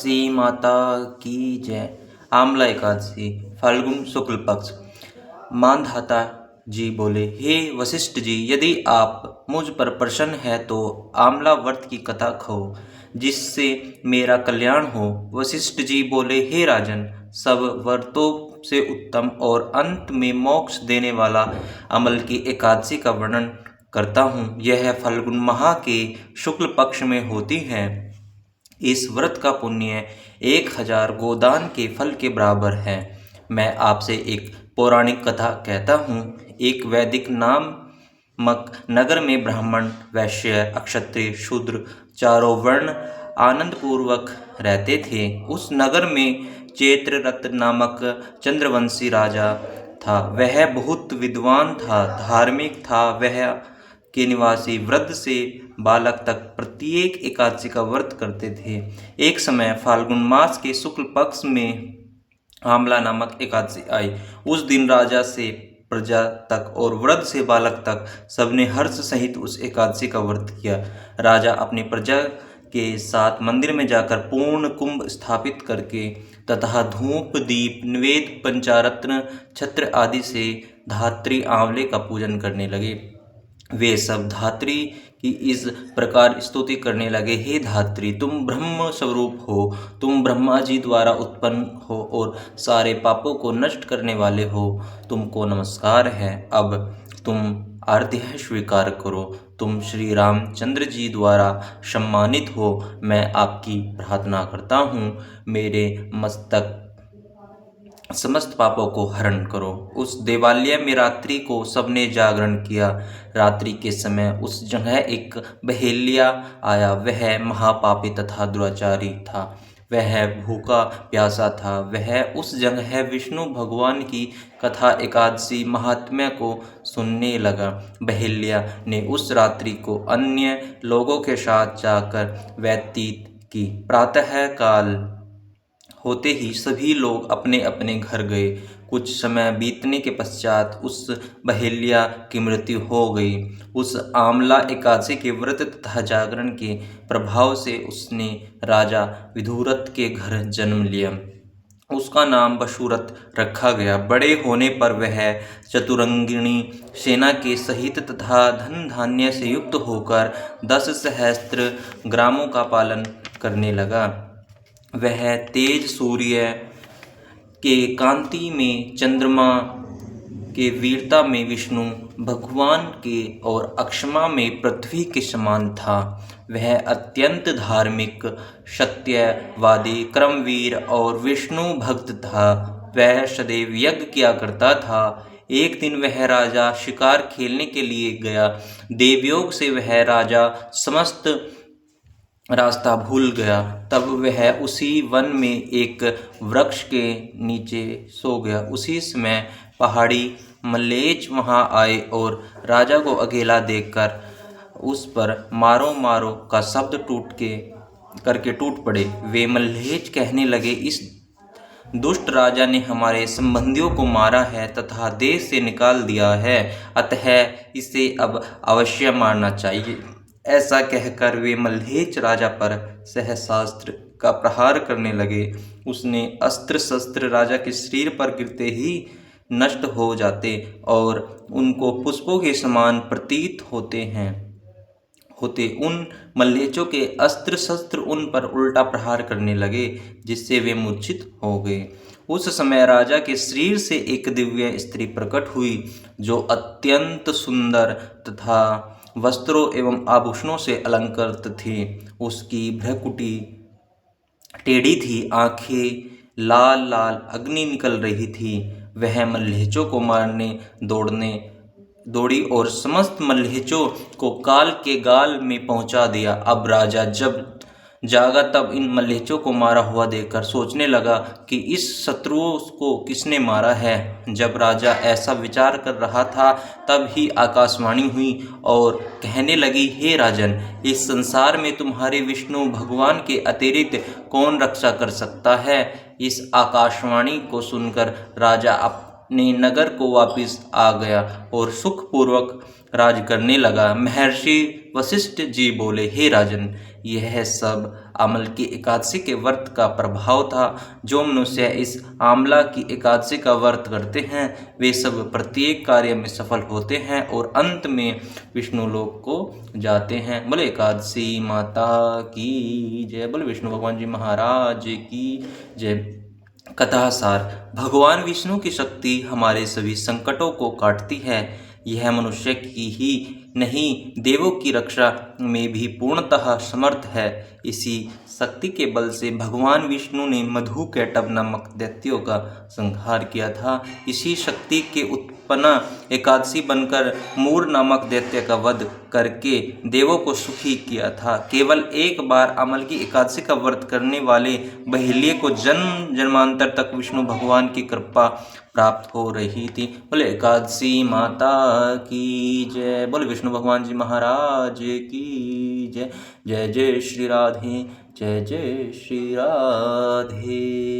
काशी माता की जय। आमला एकादशी, फाल्गुन शुक्ल पक्ष। मानधाता जी बोले, हे वशिष्ठ जी, यदि आप मुझ पर प्रसन्न है तो आमला व्रत की कथा कहो, जिससे मेरा कल्याण हो। वशिष्ठ जी बोले, हे राजन, सब व्रतों से उत्तम और अंत में मोक्ष देने वाला अमल की एकादशी का वर्णन करता हूँ। यह फाल्गुन माह के शुक्ल पक्ष में होती है। इस व्रत का पुण्य 1000 गोदान के फल के बराबर है। मैं आपसे एक पौराणिक कथा कहता हूँ। एक वैदिक नामक नगर में ब्राह्मण, वैश्य, क्षत्रिय, शूद्र चारों वर्ण आनंदपूर्वक रहते थे। उस नगर में चैत्ररथ नामक चंद्रवंशी राजा था। वह बहुत विद्वान था, धार्मिक था। वह के निवासी वृद्ध से बालक तक प्रत्येक एकादशी का व्रत करते थे। एक समय फाल्गुन मास के शुक्ल पक्ष में आमला नामक एकादशी आई। उस दिन राजा से प्रजा तक और वृद्ध से बालक तक सबने हर्ष सहित उस एकादशी का व्रत किया। राजा अपनी प्रजा के साथ मंदिर में जाकर पूर्ण कुंभ स्थापित करके तथा धूप, दीप, निवेद, पंचारत्न, छत्र आदि से धात्री आंवले का पूजन करने लगे। वे सब धात्री की इस प्रकार स्तुति करने लगे, हे धात्री, तुम ब्रह्म स्वरूप हो, तुम ब्रह्मा जी द्वारा उत्पन्न हो और सारे पापों को नष्ट करने वाले हो। तुमको नमस्कार है। अब तुम आराध्य स्वीकार करो। तुम श्री रामचंद्र जी द्वारा सम्मानित हो। मैं आपकी प्रार्थना करता हूँ, मेरे मस्तक समस्त पापों को हरण करो। उस देवालय में रात्रि को सबने जागरण किया। रात्रि के समय उस जगह एक बहेलिया आया। वह महापापी तथा दुराचारी था। वह भूखा प्यासा था। वह उस जगह विष्णु भगवान की कथा एकादशी महात्म्य को सुनने लगा। बहेलिया ने उस रात्रि को अन्य लोगों के साथ जाकर व्यतीत की। प्रातः काल होते ही सभी लोग अपने अपने घर गए। कुछ समय बीतने के पश्चात उस बहेलिया की मृत्यु हो गई। उस आमला एकादशी के व्रत तथा जागरण के प्रभाव से उसने राजा विदुरथ के घर जन्म लिया। उसका नाम बशुरथ रखा गया। बड़े होने पर वह चतुरंगिणी सेना के सहित तथा धन धान्य से युक्त होकर 10 सहस्त्र ग्रामों का पालन करने लगा। वह तेज सूर्य के कांति में, चंद्रमा के वीरता में विष्णु भगवान के और अक्षमा में पृथ्वी के समान था। वह अत्यंत धार्मिक, सत्यवादी, कर्मवीर और विष्णु भक्त था। वह सदैव यज्ञ किया करता था। एक दिन वह राजा शिकार खेलने के लिए गया। देवयोग से वह राजा समस्त रास्ता भूल गया। तब वह उसी वन में एक वृक्ष के नीचे सो गया। उसी समय पहाड़ी मल्लेच वहां आए और राजा को अकेला देखकर उस पर मारो मारो का शब्द करके टूट पड़े। वे मल्लेच कहने लगे, इस दुष्ट राजा ने हमारे संबंधियों को मारा है तथा देश से निकाल दिया है, अतः इसे अब अवश्य मारना चाहिए। ऐसा कहकर वे मल्लेच राजा पर सहस्त्रास्त्र का प्रहार करने लगे। उसने अस्त्र शस्त्र राजा के शरीर पर गिरते ही नष्ट हो जाते और उनको पुष्पों के समान प्रतीत होते उन मल्लेचों के अस्त्र शस्त्र उन पर उल्टा प्रहार करने लगे, जिससे वे मूर्छित हो गए। उस समय राजा के शरीर से एक दिव्य स्त्री प्रकट हुई, जो अत्यंत सुंदर तथा वस्त्रों एवं आभूषणों से अलंकृत थी। उसकी भ्रुकुटी टेढ़ी थी, आंखें लाल लाल अग्नि निकल रही थी। वह मल्लेचों को मारने दौड़ी और समस्त मल्लेचों को काल के गाल में पहुंचा दिया। अब राजा जब जागा तब इन मल्लेचों को मारा हुआ देखकर सोचने लगा कि इस शत्रुओं को किसने मारा है। जब राजा ऐसा विचार कर रहा था तब ही आकाशवाणी हुई और कहने लगी, हे राजन, इस संसार में तुम्हारे विष्णु भगवान के अतिरिक्त कौन रक्षा कर सकता है। इस आकाशवाणी को सुनकर राजा अपने नगर को वापस आ गया और सुखपूर्वक राज करने लगा। महर्षि वशिष्ठ जी बोले, हे राजन, यह सब अमल की एकादशी के व्रत का प्रभाव था। जो मनुष्य इस आमला की एकादशी का व्रत करते हैं वे सब प्रत्येक कार्य में सफल होते हैं और अंत में विष्णु लोक को जाते हैं। बोले एकादशी माता की जय। बोले विष्णु भगवान जी महाराज की जय। कथा सार। भगवान विष्णु की शक्ति हमारे सभी संकटों को काटती है। यह मनुष्य की ही नहीं देवों की रक्षा में भी पूर्णतः समर्थ है। इसी शक्ति के बल से भगवान विष्णु ने मधुकैटभ नामक दैत्यों का संहार किया था। इसी शक्ति के उत्पन्न एकादशी बनकर मूर नामक दैत्य का वध करके देवों को सुखी किया था। केवल एक बार अमल की एकादशी का व्रत करने वाले बहेलिये को जन्म जन्मांतर तक विष्णु भगवान की कृपा प्राप्त हो रही थी। बोले एकादशी माता की जय। बोले विष्णु भगवान जी महाराज की जय। जय जय श्री राधे, जय जय श्री राधे।